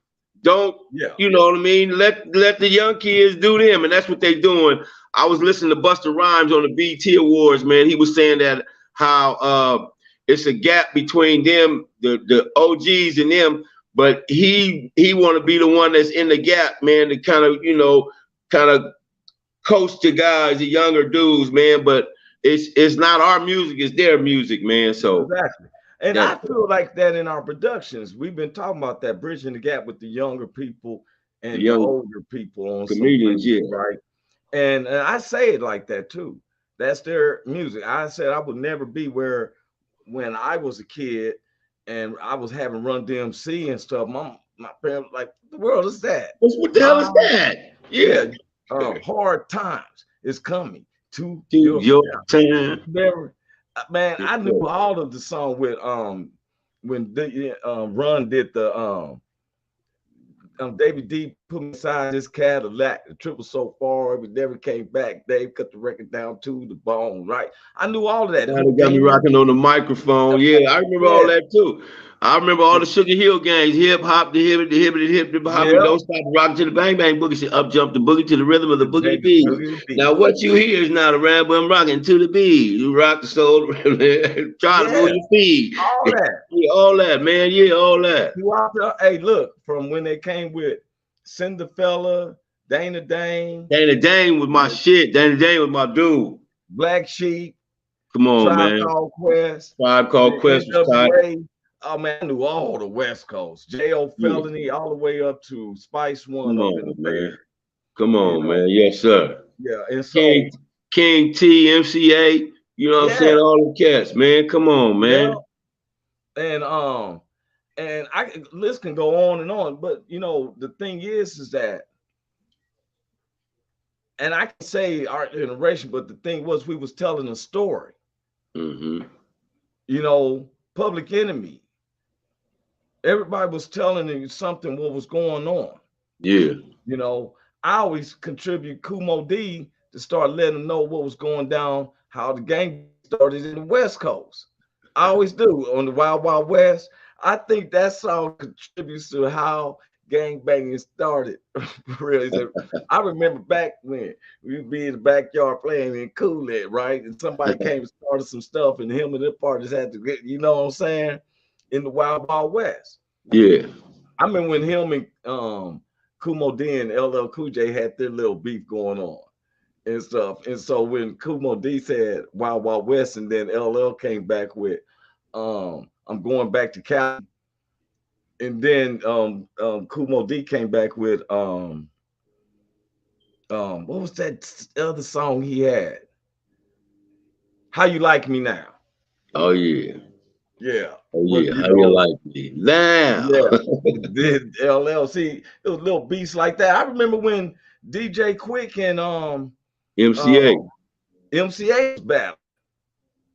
Don't you know what I mean? Let the young kids do them, and that's what they doing. I was listening to Busta Rhymes on the BET Awards, man. He was saying that how it's a gap between them, the OGs and them, but he want to be the one that's in the gap, man, to kind of coach the guys, the younger dudes, man. But it's not our music, it's their music, man. So exactly. And I feel like that in our productions. We've been talking about that, bridging the gap with the younger people and the older people on comedians, right? And I say it like that too. That's their music. I said I would never be where when I was a kid and I was having Run DMC and stuff, my parents like, what the world is that? What the hell is that? Yeah. Hard times is coming to your town. Never, man, I knew all of the song with when Run did the David D put me inside this Cadillac, the triple so far, we never came back. Dave cut the record down to the bone, right? I knew all of that. They got me rocking on the microphone. Yeah, I remember all that too. I remember all the Sugar Hill gangs, hip hop, the hip, don't stop rocking to the bang bang boogie, shit, up jump the boogie to the rhythm of the boogie beat. Now what you hear is not a rap, but I'm rocking to the beat. You rock the soul, try to move your feet. All that. Yeah, all that, man. Yeah, all that. Hey, look, from when they came with Cinderfella, Dana Dane. Dana Dane was my shit. Dana Dane was my dude. Black Sheep. Come on, Tribe man. Called Quest. Tribe Called Quest was tight. Oh man, I knew all the West Coast. J.O. Yeah. Felony all the way up to Spice One Come up in the on, Bay man. Area. Come You on, know, man. Yes, sir. yeah. And so, King T, MCA, you know what I'm yeah, saying? All the cats, man. Come on, yeah. man. And I list can go on and on, but you know, the thing is that, and I can say our generation, but the thing was we was telling a story. Mm-hmm. You know, Public Enemy. Everybody was telling you something what was going on. Yeah. You know, I always contribute Kumo D to start letting them know what was going down, how the gang started in the West Coast. I always do on the Wild Wild West. I think that song contributes to how gang banging started. Really, I remember back when we'd be in the backyard playing in Kool-Aid, right? And somebody came and started some stuff, and him and the parties had to get, you know what I'm saying, in the Wild Wild West. Yeah. I mean, when him and Kumo D and LL Cool J had their little beef going on and stuff. And so when Kumo D said Wild Wild West, and then LL came back with I'm going back to Cali. And then Kumo D came back with what was that other song he had? How You Like Me Now. Oh, yeah. Yeah. Oh, But yeah. you How you know, like me now? yeah. Did LLC, it was little beats like that. I remember when DJ Quick and MCA. MCA was battling.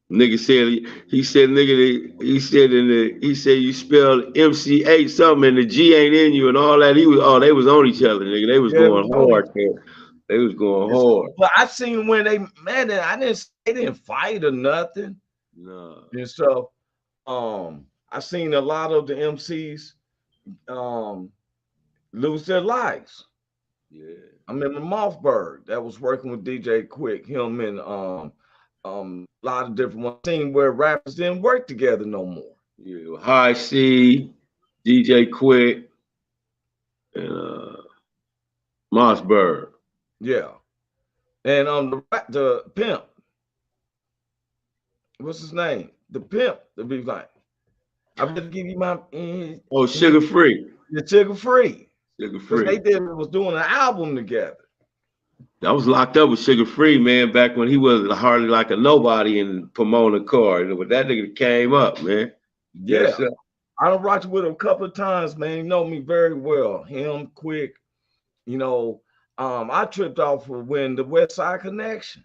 Nigga said he said he said you spelled MCA something and the G ain't in you and all that. They was on each other, nigga. They was Yeah, it going was only. hard, man. They was going hard. But I seen when they they didn't fight or nothing No. and stuff. I seen a lot of the MCs lose their lives. Yeah. I remember Mossberg that was working with DJ Quick, him and a lot of different ones. Seen where rappers didn't work together no more. Yeah. High C, DJ Quick, and Mossberg. Yeah. And the pimp, what's his name? The pimp, the be like, I better give you my Oh, Sugar Free. the Sugar Free. Sugar Because they Free. was doing an album together. I was locked up with Sugar Free, man, back when he was hardly like a nobody in Pomona car. You know, but that nigga came up, man. Yeah. Yes, sir. I done rocked with him a couple of times, man. He know me very well. Him, Quick, you know. I tripped off when the West Side Connection.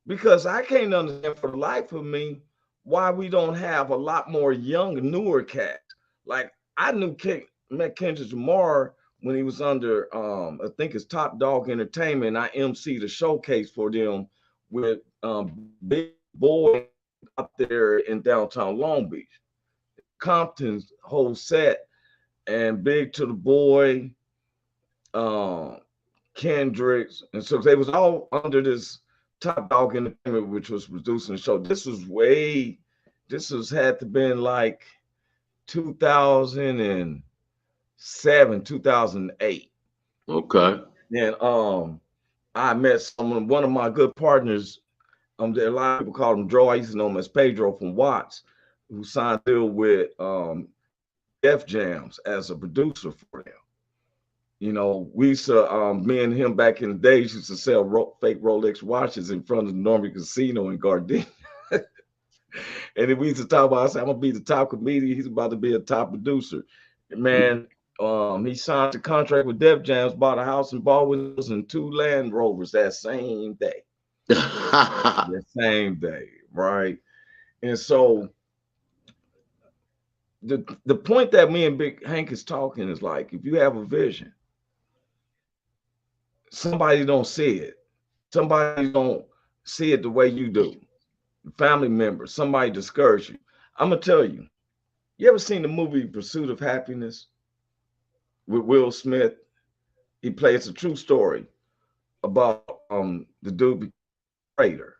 Because I can't understand for the life of me why we don't have a lot more young, newer cats. Like I met Kendrick Lamar when he was under I think it's Top Dog Entertainment. I emceed a showcase for them with Big Boy out there in downtown Long Beach. Compton's whole set and Big to the Boy, Kendricks, and so they was all under this Top Dog Entertainment, which was producing the show. This was had to been like 2007, 2008. Okay. And I met one of my good partners. There a lot of people call him Dro. I used to know him as Pedro from Watts, who signed a deal with Def Jams as a producer for them. You know, we used to, me and him back in the days used to sell fake Rolex watches in front of the Norman Casino in Gardena. And then we used to talk about, I said, I'm gonna be the top comedian. He's about to be a top producer. Man, he signed a contract with Def Jams, bought a house in Baldwin and 2 Land Rovers that same day. That same day, right? And so the point that me and Big Hank is talking is like, if you have a vision, somebody don't see it. Somebody don't see it the way you do. Family member, somebody discourage you. I'm gonna tell you. You ever seen the movie Pursuit of Happiness with Will Smith? He plays a true story about the dude traitor,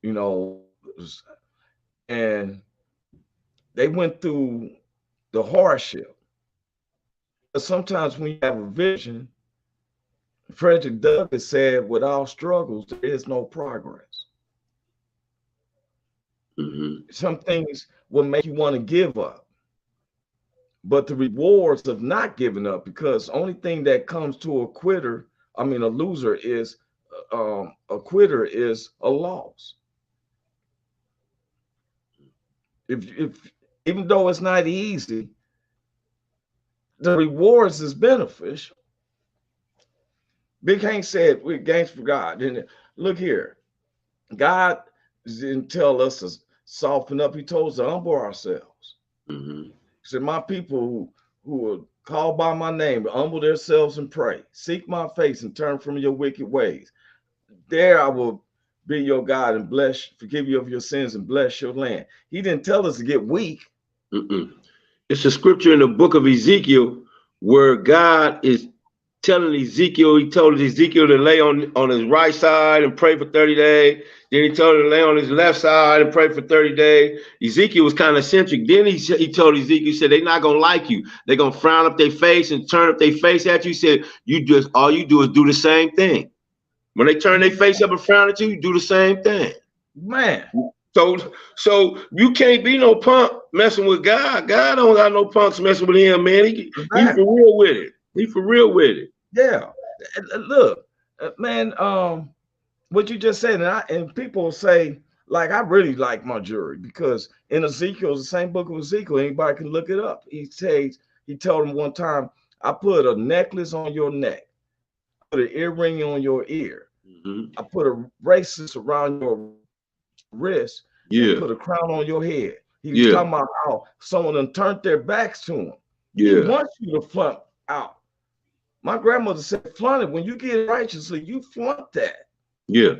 you know, and they went through the hardship. But sometimes when you have a vision, Frederick Douglass said, without struggles, there is no progress. Some things will make you want to give up, but the rewards of not giving up, because only thing that comes to a quitter, I mean, a loser is a quitter is a loss. If even though it's not easy, the rewards is beneficial. Big Hank said, "We're games for God." And look here, God didn't tell us to soften up. He told us to humble ourselves. He said, "My people who are called by my name will humble themselves and pray, seek my face, and turn from your wicked ways. There I will be your God and bless, forgive you of your sins and bless your land." He didn't tell us to get weak. It's a scripture in the book of Ezekiel where God is telling Ezekiel, he told Ezekiel to lay on his right side and pray for 30 days. Then he told him to lay on his left side and pray for 30 days. Ezekiel was kind of eccentric. Then he told Ezekiel, he said, they're not going to like you. They're going to frown up their face and turn up their face at you. He said, all you do is do the same thing. When they turn their face up and frown at you, you do the same thing. Man. So you can't be no punk messing with God. God don't got no punks messing with him, man. He for real with it. He for real with it. Yeah. Look, man, what you just said, and people say, like, I really like my jury, because in Ezekiel, the same book of Ezekiel, anybody can look it up. He told him one time, I put a necklace on your neck, put an earring on your ear. I put a bracelet around your wrist, put a crown on your head. He was talking about how someone done turned their backs to him. He wants you to flaunt out. My grandmother said, flaunt it. When you get righteously, you flaunt that. Yeah.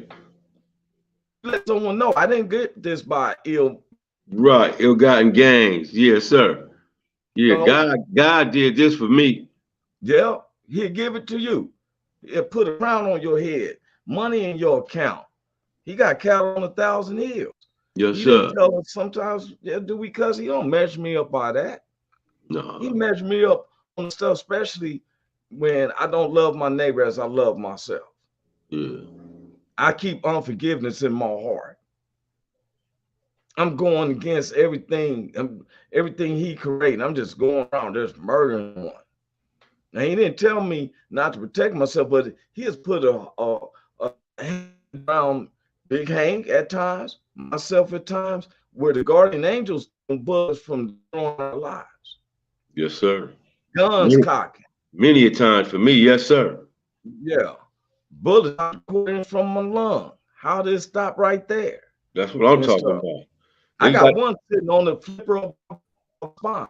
Let someone know I didn't get this by ill-gotten gains. Yes, sir. Yeah, so, God did this for me. Yeah, he'll give it to you. He'll put a crown on your head, money in your account. He got cattle on 1,000 hills. Yes, sir. Tell us sometimes, do we cuss? He don't measure me up by that. No. He measure me up on stuff, especially when I don't love my neighbor as I love myself. Yeah. I keep unforgiveness in my heart. I'm going against everything he created. I'm just going around just murdering one. Now, he didn't tell me not to protect myself, but he has put a hand around Big Hank at times, myself at times, where the guardian angels bullets from destroying our lives. Yes, sir. Guns cocking. Many a times for me, yes, sir. Yeah. Bullets pouring from my lung. How did it stop right there? That's what I'm talking about. I got one sitting on the flipper of my spine.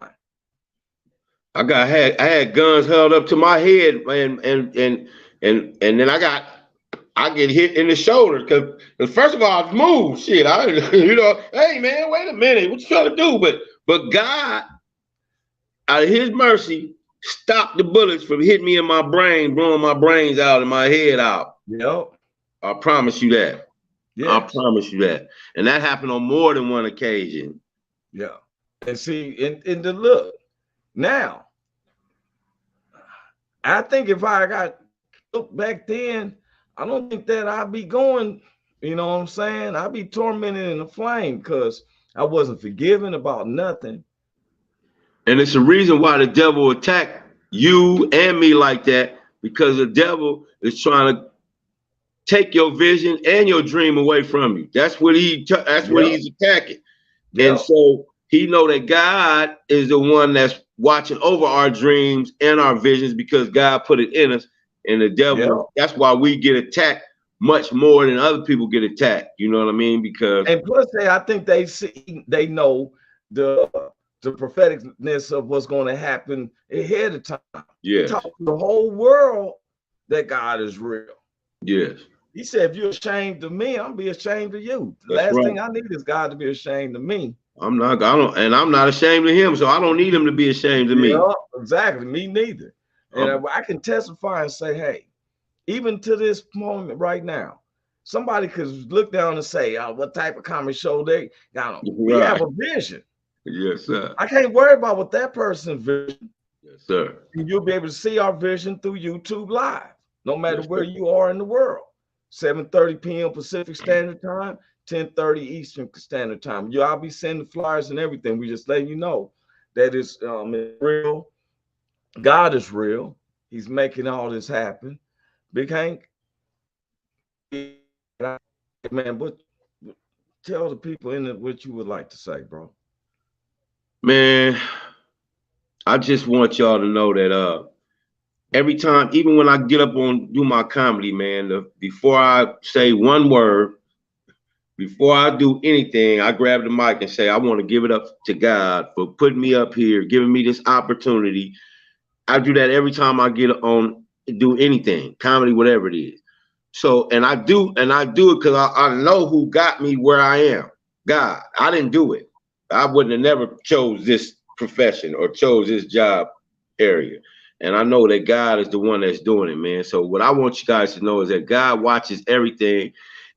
I had guns held up to my head, and then I get hit in the shoulder because first of all I moved. Shit, hey man, wait a minute, what you trying to do? But God, out of His mercy, stopped the bullets from hitting me in my brain, blowing my brains out and my head out. Yep. I promise you that. Yes. I promise you that. And that happened on more than one occasion. Yeah. And see, in the look, now, I think if I got looked back then, I don't think that I'd be going, you know what I'm saying? I'd be tormented in the flame because I wasn't forgiven about nothing. And it's a reason why the devil attacked you and me like that, because the devil is trying to take your vision and your dream away from you. That's what he's attacking. Yep. And so he know that God is the one that's watching over our dreams and our visions because God put it in us. And the devil, that's why we get attacked much more than other people get attacked. You know what I mean? Because and plus I think they know the propheticness of what's going to happen ahead of time. Yes. Talk to the whole world that God is real. Yes. He said, if you're ashamed of me, I'm be ashamed of you. The last thing I need is God to be ashamed of me. I'm not ashamed of him, so I don't need him to be ashamed of me. Yeah, exactly. Me neither. And I can testify and say, hey, even to this moment right now, somebody could look down and say, oh, what type of comedy show they got on. We have a vision. Yes, sir. I can't worry about what that person's vision. Yes, sir. And you'll be able to see our vision through YouTube Live, no matter where you are in the world. 7:30 p.m. Pacific Standard Time, 10:30 Eastern Standard Time. I'll be sending flyers and everything. We just letting you know that it's real. God is real. He's making all this happen. Big Hank, man, but tell the people in it what you would like to say, bro. Man, I just want y'all to know that every time, even when I get up on do my comedy, man, before I say one word, before I do anything, I grab the mic and say, I want to give it up to God for putting me up here, giving me this opportunity. I do that every time I get on, do anything, comedy, whatever it is. So, and I do it because I know who got me where I am. God, I didn't do it. I wouldn't have never chose this profession or chose this job area. And I know that God is the one that's doing it, man. So what I want you guys to know is that God watches everything,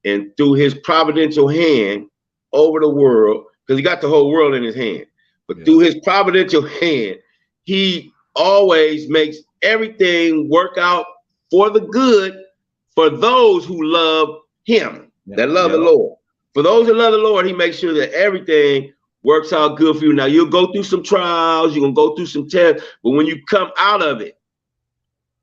and through his providential hand over the world, because he got the whole world in his hand, but through his providential hand, he always makes everything work out for the good for those who love him, that love the Lord. For those who love the Lord, he makes sure that everything works out good for you. Now, you'll go through some trials, you're going to go through some tests, but when you come out of it,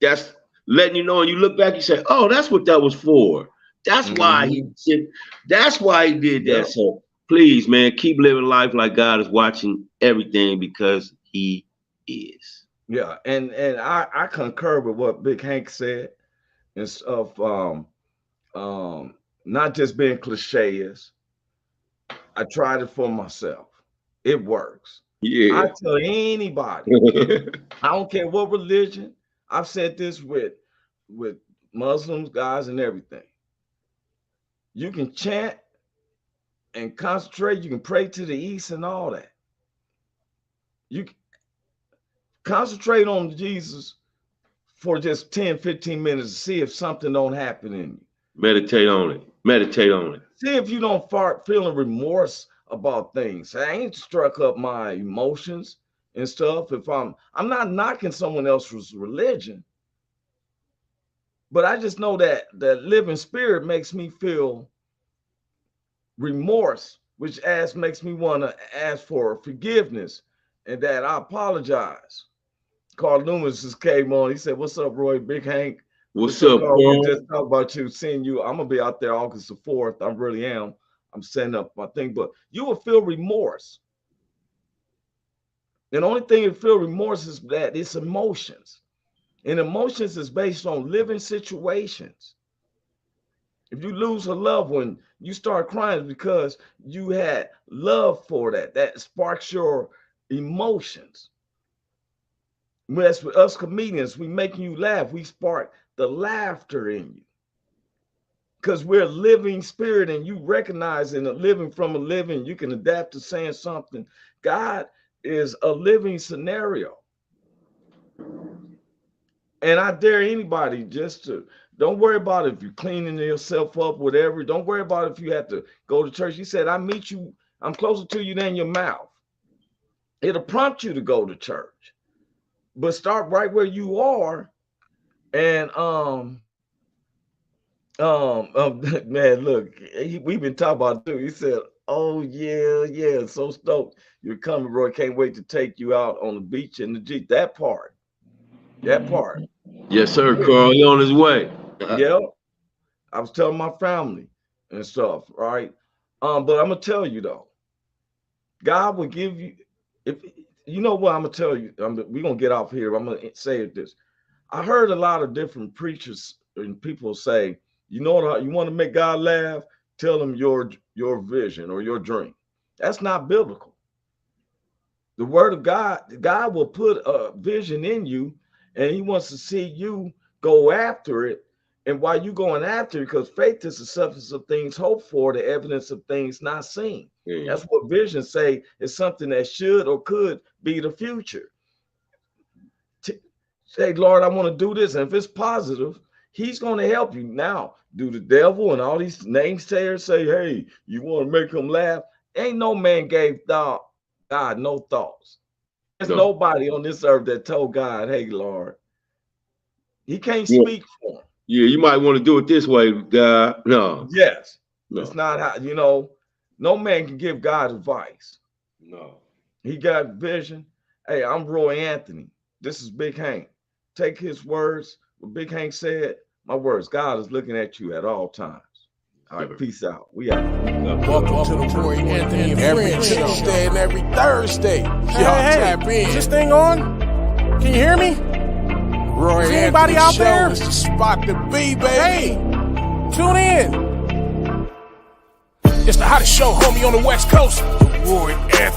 that's letting you know, and you look back, you say, oh, that's what that was for. That's why he did. That's why he did that. So please, man, keep living life like God is watching everything, because he is. Yeah, and I concur with what Big Hank said, and stuff. Not just being cliches. I tried it for myself. It works. Yeah. I tell anybody, I don't care what religion. I've said this with Muslims, guys, and everything. You can chant and concentrate. You can pray to the east and all that. You can concentrate on Jesus for just 10, 15 minutes to see if something don't happen in you. Meditate on it. Meditate on it. See if you don't start feeling remorse about things. I ain't struck up my emotions and stuff. If I'm not knocking someone else's religion, but I just know that the living spirit makes me feel remorse, which makes me want to ask for forgiveness and that I apologize. Carl Loomis just came on. He said, "What's up, Roy? Big Hank? What's up, Carl? Just talk about you, seeing you. I'm gonna be out there August the 4th. I really am. I'm setting up my thing, but you will feel remorse. And the only thing you feel remorse is that it's emotions. And emotions is based on living situations. If you lose a loved one, you start crying because you had love for that. That sparks your emotions. As with us comedians, we make you laugh. We spark the laughter in you. Because we're a living spirit, and you recognize in a living from a living, you can adapt to saying something. God is a living scenario. And I dare anybody just to, don't worry about if you're cleaning yourself up, whatever. Don't worry about if you have to go to church. He said, I meet you, I'm closer to you than your mouth. It'll prompt you to go to church. But start right where you are. And man, look, we've been talking about it too. He said, oh yeah, so stoked you're coming, Roy. Can't wait to take you out on the beach in the Jeep. That part. Yes, sir, Carl. He on his way. Yeah. I was telling my family and stuff, right? But I'm gonna tell you though, God will give you, if you know what I'm gonna tell you, we're gonna get off here. I'm gonna say this. I heard a lot of different preachers and people say, you know what, you want to make God laugh, tell him your vision or your dream. That's not biblical. The word of God will put a vision in you, and he wants to see you go after it. And while you're going after it, because faith is the substance of things hoped for, the evidence of things not seen. That's what visions say, is something that should or could be the future. Say, Lord, I want to do this. And if it's positive, he's going to help you. Now, do the devil and all these naysayers say, hey, you want to make him laugh? Ain't no man gave God no thoughts. There's nobody on this earth that told God, hey, Lord. He can't speak for him. Yeah, you might want to do it this way, God. No. Yes. No. It's not how, you know, no man can give God advice. No. He got vision. Hey, I'm Roy Anthony. This is Big Hank. Take his words. What Big Hank said, my words. God is looking at you at all times. All right, peace out. We out. Welcome to the Roy Anthony and every Tuesday and every Thursday. Y'all tap in. Is this thing on? Can you hear me? Roy Is Anthony anybody out Show there? is the spot to be, baby. Hey, tune in. It's the hottest show, homie, on the West Coast. The Roy Anthony